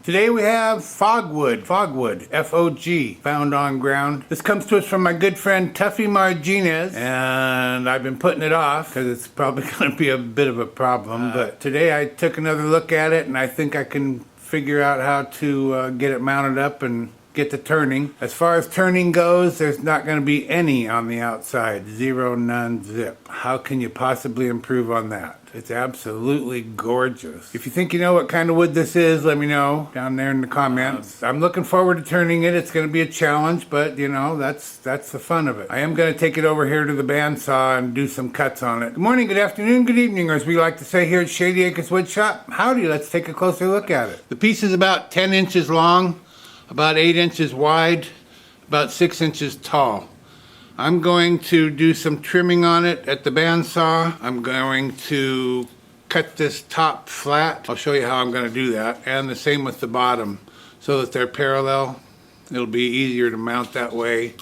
Today we have Fogwood, F-O-G, found on ground. This comes to us from my good friend Tuffy Marginez, and I've been putting it off because it's probably going to be a bit of a problem. But today I took another look at it, and I think I can figure out how to get it mounted up and get the turning. As far as turning goes, there's not going to be any on the outside. Zero, none, zip. How can you possibly improve on that? It's absolutely gorgeous. If you think you know what kind of wood this is, let me know down there in the comments. I'm looking forward to turning it. It's going to be a challenge, but you know, that's the fun of it. I am going to take it over here to the bandsaw and do some cuts on it. Good morning, good afternoon, good evening, or as we like to say here at Shady Acres Wood Shop, howdy, let's take a closer look at it. The piece is about 10 inches long, about 8 inches wide, about 6 inches tall. I'm going to do some trimming on it at the bandsaw. I'm going to cut this top flat. I'll show you how I'm going to do that. And the same with the bottom so that they're parallel. It'll be easier to mount that way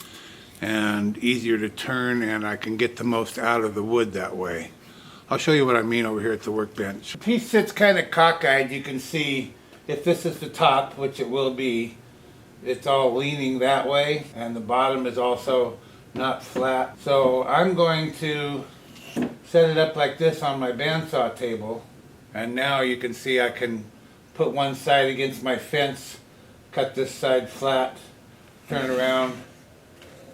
and easier to turn, and I can get the most out of the wood that way. I'll show you what I mean over here at the workbench. The piece sits kind of cockeyed. You can see if this is the top, which it will be, it's all leaning that way, and the bottom is also not flat. So I'm going to set it up like this on my bandsaw table, and now you can see I can put one side against my fence, cut this side flat, turn around,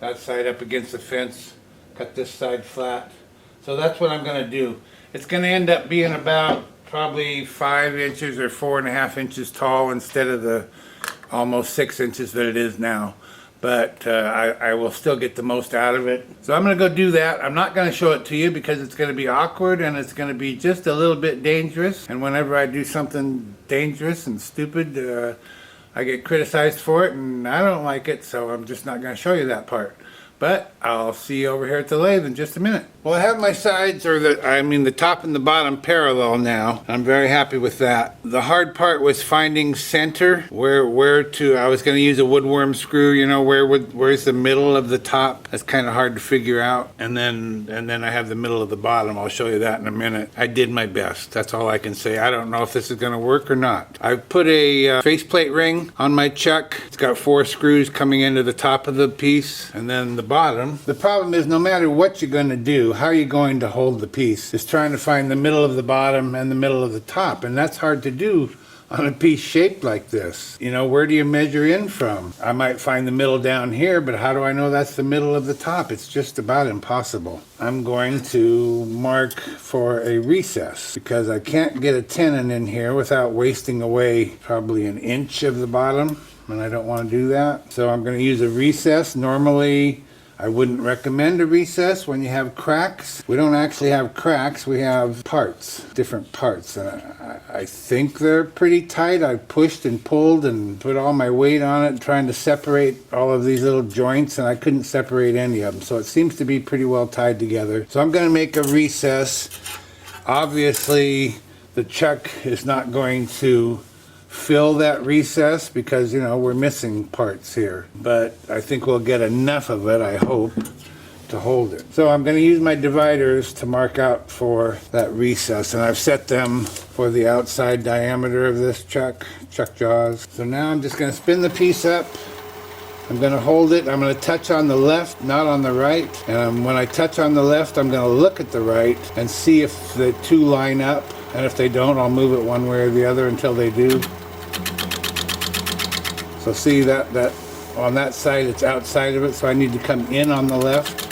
that side up against the fence, cut this side flat. So that's what I'm going to do. It's going to end up being about probably 5 inches or 4.5 inches tall instead of the almost 6 inches that it is now. But I will still get the most out of it. So I'm going to go do that. I'm not going to show it to you because it's going to be awkward and it's going to be just a little bit dangerous. And whenever I do something dangerous and stupid, I get criticized for it, and I don't like it, so I'm just not going to show you that part. But I'll see you over here at the lathe in just a minute. Well, I have my sides, or the top and the bottom parallel now. I'm very happy with that. The hard part was finding center, where to. I was going to use a woodworm screw, you know, where's the middle of the top. That's kind of hard to figure out. And then I have the middle of the bottom. I'll show you that in a minute. I did my best. That's all I can say. I don't know if this is going to work or not. I put a faceplate ring on my chuck. It's got 4 screws coming into the top of the piece, and then the bottom. The problem is, no matter what you're going to do, how are you going to hold the piece? Is trying to find the middle of the bottom and the middle of the top, and that's hard to do on a piece shaped like this. You know, where do you measure in from? I might find the middle down here, but how do I know that's the middle of the top? It's just about impossible. I'm going to mark for a recess because I can't get a tenon in here without wasting away probably 1 inch of the bottom, and I don't want to do that. So I'm going to use a recess. Normally I wouldn't recommend a recess when you have cracks. We don't actually have cracks, we have parts, different parts. And I think they're pretty tight. I pushed and pulled and put all my weight on it trying to separate all of these little joints, and I couldn't separate any of them. So it seems to be pretty well tied together. So I'm going to make a recess. Obviously the chuck is not going to fill that recess because, you know, we're missing parts here, but I think we'll get enough of it, I hope, to hold it. So I'm going to use my dividers to mark out for that recess, and I've set them for the outside diameter of this chuck jaws. So now I'm just going to spin the piece up. I'm going to hold it. I'm going to touch on the left, not on the right. And when I touch on the left, I'm going to look at the right and see if the two line up. And if they don't, I'll move it one way or the other until they do. So see that on that side it's outside of it, so I need to come in on the left.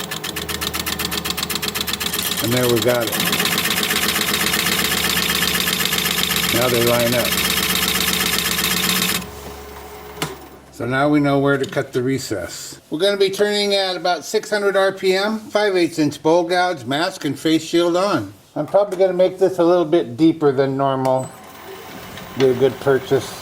And there we got it. Now they line up. So now we know where to cut the recess. We're going to be turning at about 600 RPM, 5/8 inch bowl gouge, mask and face shield on. I'm probably going to make this a little bit deeper than normal. Be a good purchase.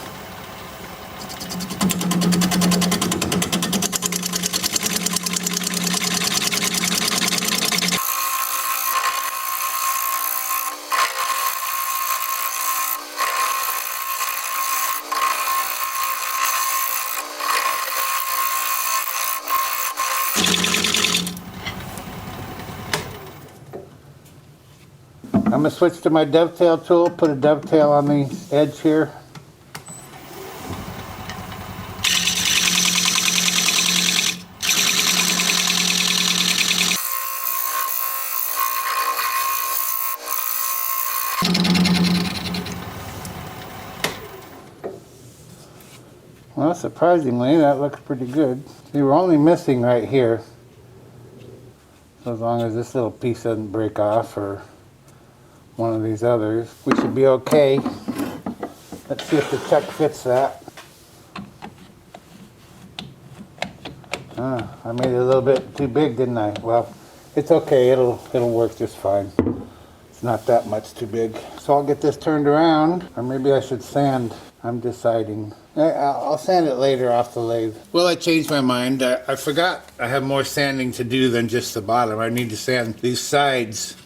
I'm going to switch to my dovetail tool, put a dovetail on the edge here. Well, surprisingly, that looks pretty good. See, we're only missing right here. So as long as this little piece doesn't break off or one of these others, we should be okay. Let's see if the chuck fits that. I made it a little bit too big, didn't I? Well, it's okay. It'll work just fine. It's not that much too big. So I'll get this turned around, or maybe I should sand. I'm deciding. I'll sand it later off the lathe. Well, I changed my mind. I forgot I have more sanding to do than just the bottom. I need to sand these sides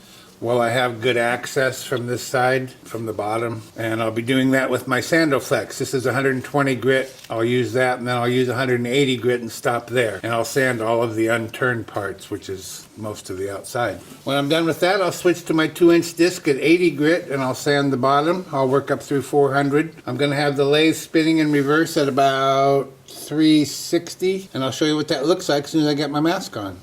while I have good access from this side, from the bottom. And I'll be doing that with my Sandoflex. This is 120 grit. I'll use that, and then I'll use 180 grit and stop there. And I'll sand all of the unturned parts, which is most of the outside. When I'm done with that, I'll switch to my 2-inch disc at 80 grit, and I'll sand the bottom. I'll work up through 400. I'm gonna have the lathe spinning in reverse at about 360, and I'll show you what that looks like as soon as I get my mask on.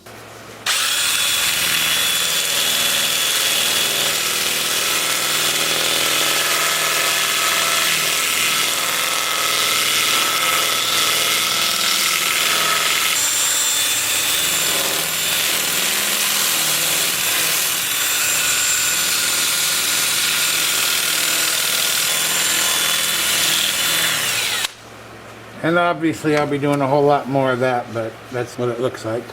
And obviously I'll be doing a whole lot more of that, but that's what it looks like.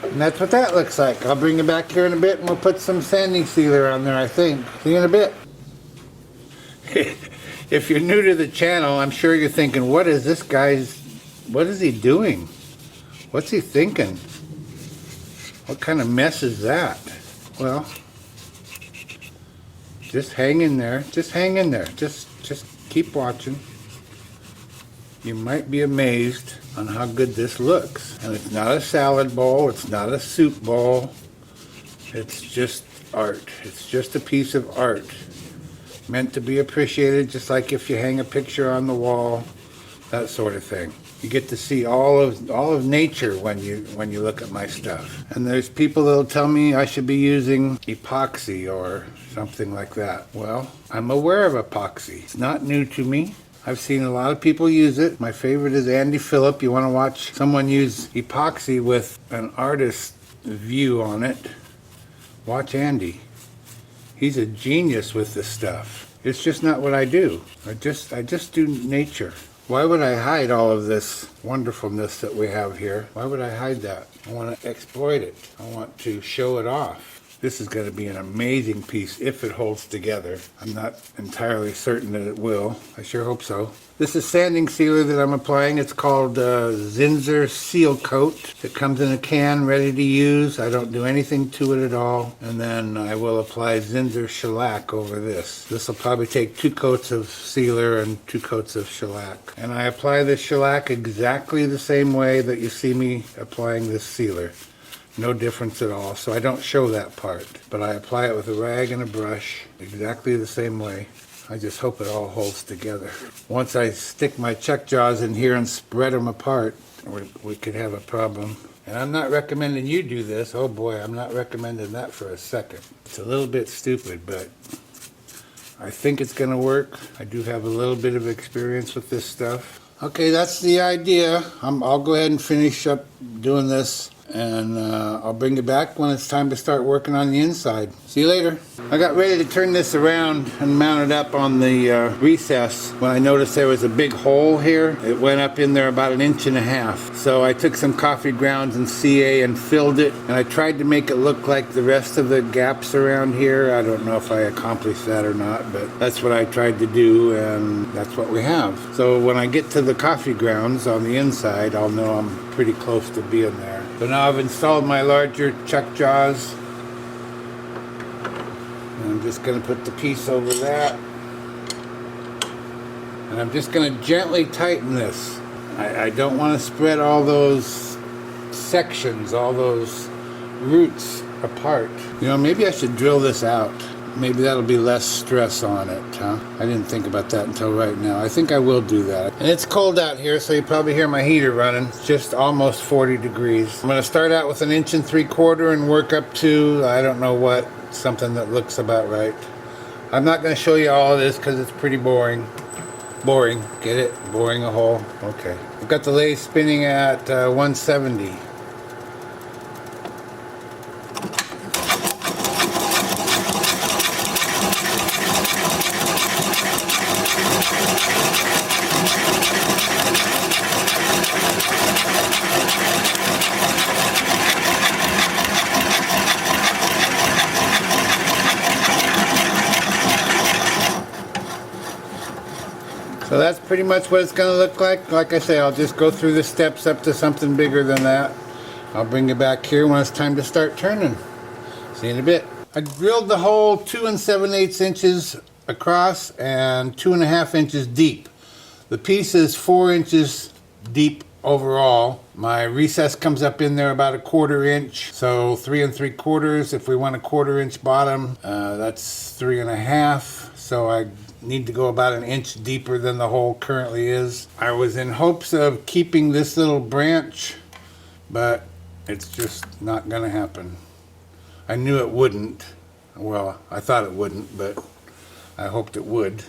And that's what that looks like. I'll bring it back here in a bit and we'll put some sanding sealer on there, I think. See you in a bit. If you're new to the channel, I'm sure you're thinking, what is this guy's, what is he doing? What's he thinking? What kind of mess is that? Well, just hang in there. Just hang in there. Just keep watching. You might be amazed on how good this looks. And it's not a salad bowl, it's not a soup bowl, it's just art. It's just a piece of art. Meant to be appreciated, just like if you hang a picture on the wall, that sort of thing. You get to see all of nature when you look at my stuff. And there's people that'll tell me I should be using epoxy or something like that. Well, I'm aware of epoxy. It's not new to me. I've seen a lot of people use it. My favorite is Andy Phillip. You want to watch someone use epoxy with an artist's view on it, watch Andy. He's a genius with this stuff. It's just not what I do. I just do nature. Why would I hide all of this wonderfulness that we have here? Why would I hide that? I want to exploit it. I want to show it off. This is going to be an amazing piece if it holds together. I'm not entirely certain that it will. I sure hope so. This is sanding sealer that I'm applying. It's called Zinsser Seal Coat. It comes in a can ready to use. I don't do anything to it at all. And then I will apply Zinsser Shellac over this. This will probably take 2 coats of sealer and 2 coats of shellac. And I apply this shellac exactly the same way that you see me applying this sealer. No difference at all, so I don't show that part. But I apply it with a rag and a brush exactly the same way. I just hope it all holds together. Once I stick my chuck jaws in here and spread them apart, we could have a problem. And I'm not recommending you do this. Oh boy, I'm not recommending that for a second. It's a little bit stupid, but I think it's gonna work. I do have a little bit of experience with this stuff. Okay, that's the idea. I'll go ahead and finish up doing this, and I'll bring it back when it's time to start working on the inside. See you later. I got ready to turn this around and mount it up on the recess when I noticed there was a big hole here. It went up in there about 1.5 inches. So I took some coffee grounds and CA and filled it, and I tried to make it look like the rest of the gaps around here. I don't know if I accomplished that or not, but that's what I tried to do, and that's what we have. So when I get to the coffee grounds on the inside, I'll know I'm pretty close to being there. So now I've installed my larger chuck jaws. And I'm just going to put the piece over that. And I'm just going to gently tighten this. I don't want to spread all those sections, all those roots apart. You know, maybe I should drill this out. Maybe that'll be less stress on it, huh? I didn't think about that until right now. I think I will do that. And it's cold out here, so you probably hear my heater running. It's just almost 40 degrees. I'm gonna start out with 1 3/4 and work up to, I don't know what, something that looks about right. I'm not gonna show you all of this because it's pretty boring. Boring, get it? Boring a hole? Okay. I've got the lathe spinning at 170. So that's pretty much what it's going to look like. Like I say, I'll just go through the steps up to something bigger than that. I'll bring it back here when it's time to start turning. See you in a bit. I drilled the hole 2 7/8 inches across and 2.5 inches deep. The piece is 4 inches deep overall. My recess comes up in there about 1/4 inch, so 3 3/4. If we want a 1/4 inch bottom, that's 3.5. So I need to go about 1 inch deeper than the hole currently is. I was in hopes of keeping this little branch, but it's just not gonna happen. I knew it wouldn't. Well, I thought it wouldn't, but I hoped it would.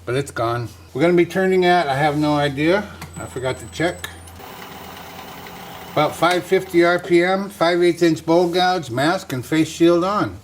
But it's gone. We're gonna be turning at, I have no idea. I forgot to check. About 550 RPM, 5/8 inch bowl gouge, mask and face shield on.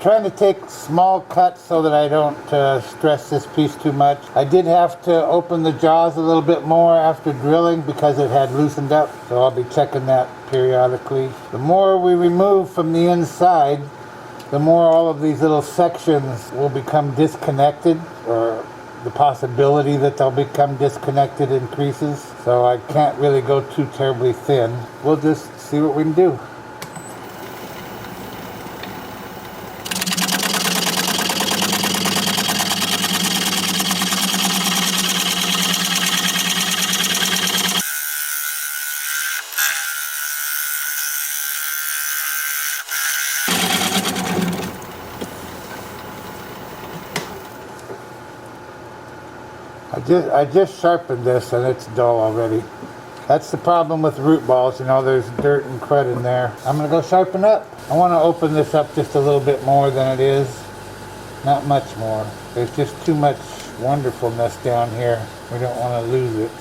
Trying to take small cuts so that I don't stress this piece too much. I did have to open the jaws a little bit more after drilling because it had loosened up, so I'll be checking that periodically. The more we remove from the inside, the more all of these little sections will become disconnected, or the possibility that they'll become disconnected increases. So I can't really go too terribly thin. We'll just see what we can do. I just sharpened this and it's dull already. That's the problem with root balls, you know, there's dirt and crud in there. I'm gonna go sharpen up. I wanna open this up just a little bit more than it is. Not much more. There's just too much wonderfulness down here. We don't wanna lose it.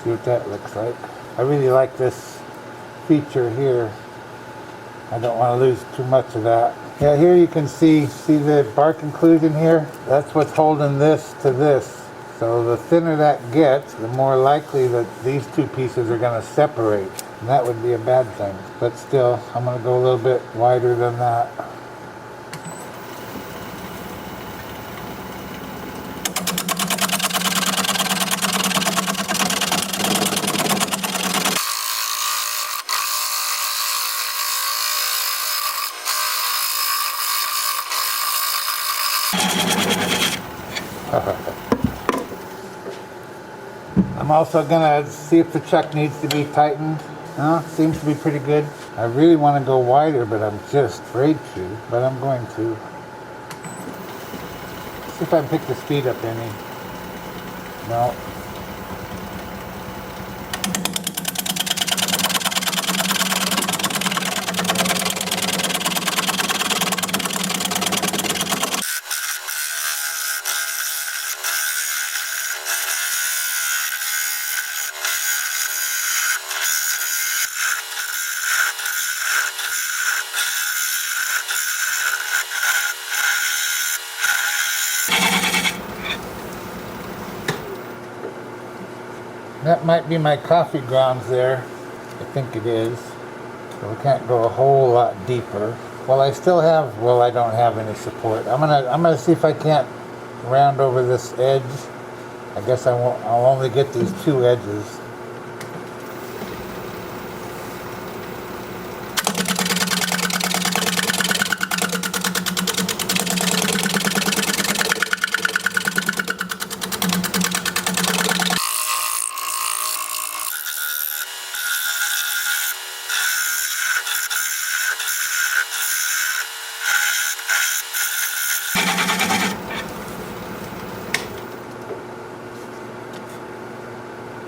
See what that looks like. I really like this feature here. I don't want to lose too much of that. Yeah, here you can see the bark inclusion here? That's what's holding this to this. So the thinner that gets, the more likely that these two pieces are going to separate. And that would be a bad thing. But still, I'm going to go a little bit wider than that. I'm also gonna see if the chuck needs to be tightened. Seems to be pretty good. I really want to go wider, but I'm just afraid to. But I'm going to. See if I can pick the speed up any. No. That might be my coffee grounds there. I think it is. So we can't go a whole lot deeper. Well, I still have, well, I don't have any support. I'm gonna see if I can't round over this edge. I guess I won't, I'll only get these two edges.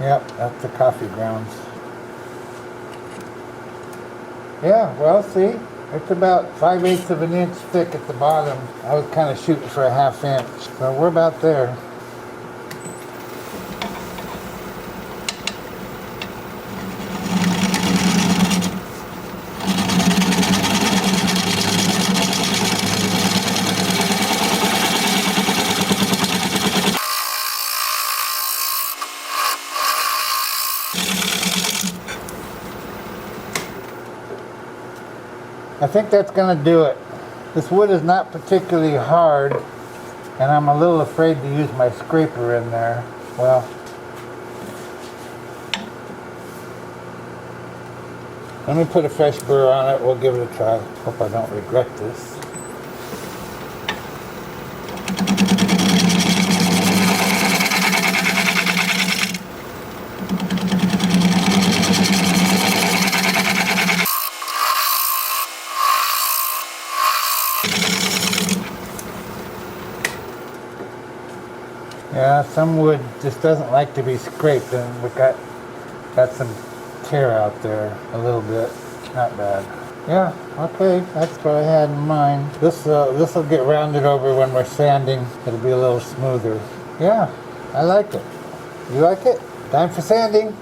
Yep, that's the coffee grounds. Yeah, well, see, it's about 5/8 of an inch thick at the bottom. I was kind of shooting for a 1/2 inch, so we're about there. I think that's going to do it. This wood is not particularly hard, and I'm a little afraid to use my scraper in there. Well, let me put a fresh burr on it. We'll give it a try. Hope I don't regret this. Yeah, some wood just doesn't like to be scraped, and we got some tear out there a little bit. Not bad. Yeah, okay, that's what I had in mind. This will get rounded over when we're sanding. It'll be a little smoother. Yeah, I like it. You like it? Time for sanding.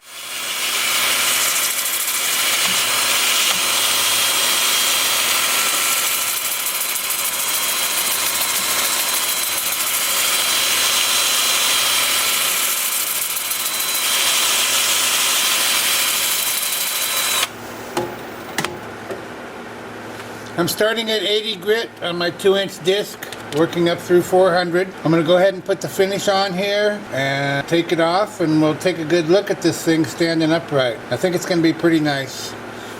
I'm starting at 80 grit on my 2-inch disc, working up through 400. I'm going to go ahead and put the finish on here and take it off, and we'll take a good look at this thing standing upright. I think it's going to be pretty nice.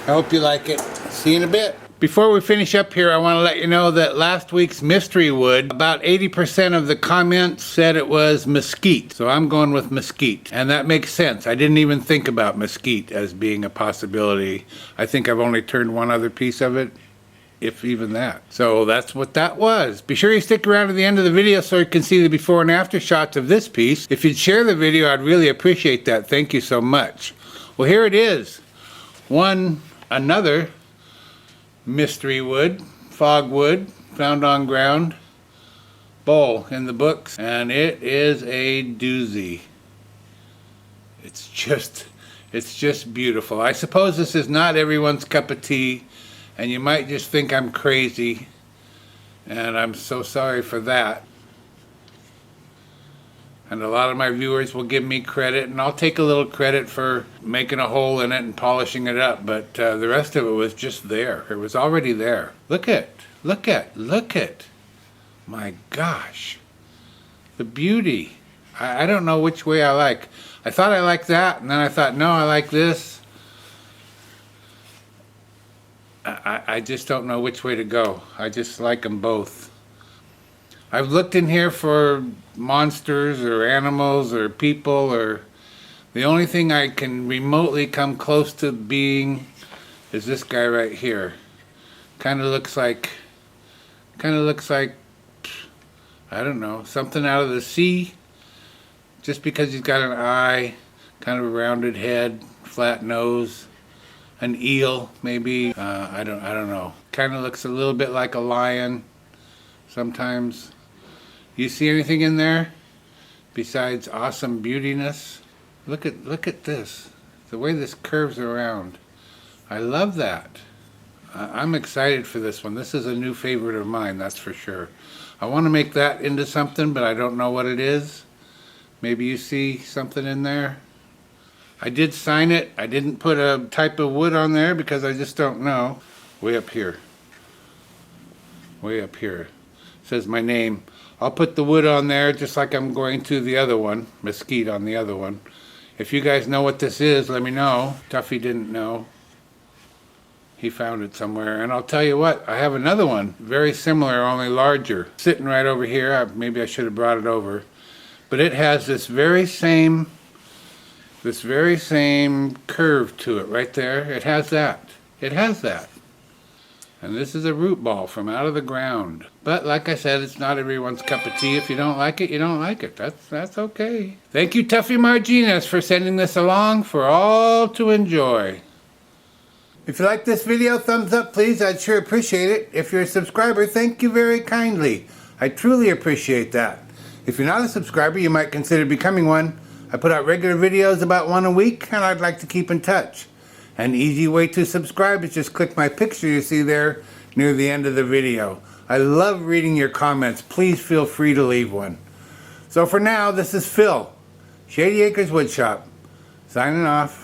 I hope you like it. See you in a bit. Before we finish up here, I want to let you know that last week's mystery wood, about 80% of the comments said it was mesquite. So I'm going with mesquite. And that makes sense. I didn't even think about mesquite as being a possibility. I think I've only turned one other piece of it, if even that. So that's what that was. Be sure you stick around to the end of the video so you can see the before and after shots of this piece. If you'd share the video, I'd really appreciate that. Thank you so much. Well, here it is. Another mystery wood, fogwood, found on ground, bowl in the books, and it is a doozy. It's just beautiful. I suppose this is not everyone's cup of tea, and you might just think I'm crazy, and I'm so sorry for that. And a lot of my viewers will give me credit, and I'll take a little credit for making a hole in it and polishing it up, but the rest of it was just there. It was already there. Look at. My gosh. The beauty. I don't know which way I like. I thought I liked that, and then I thought, no, I like this. I just don't know which way to go. I just like them both. I've looked in here for monsters or animals or people, or the only thing I can remotely come close to being is this guy right here. Kind of looks like, I don't know, something out of the sea. Just because he's got an eye, kind of a rounded head, flat nose. An eel, maybe. I don't know. Kind of looks a little bit like a lion sometimes. You see anything in there besides awesome beautiness? Look at this. The way this curves around. I love that. I'm excited for this one. This is a new favorite of mine, that's for sure. I want to make that into something, but I don't know what it is. Maybe you see something in there. I did sign it. I didn't put a type of wood on there because I just don't know. Way up here. Way up here. It says my name. I'll put the wood on there just like I'm going to the other one. Mesquite on the other one. If you guys know what this is, let me know. Tuffy didn't know. He found it somewhere. And I'll tell you what, I have another one. Very similar, only larger. Sitting right over here. Maybe I should have brought it over. But it has this very same curve to it right there. It has that. It has that. And this is a root ball from out of the ground. But like I said, it's not everyone's cup of tea. If you don't like it, you don't like it. That's okay. Thank you, Tuffy Marginez, for sending this along for all to enjoy. If you like this video, thumbs up, please. I'd sure appreciate it. If you're a subscriber, thank you very kindly. I truly appreciate that. If you're not a subscriber, you might consider becoming one. I put out regular videos about one a week, and I'd like to keep in touch. An easy way to subscribe is just click my picture you see there near the end of the video. I love reading your comments. Please feel free to leave one. So for now, this is Phil, Shady Acres Woodshop, signing off.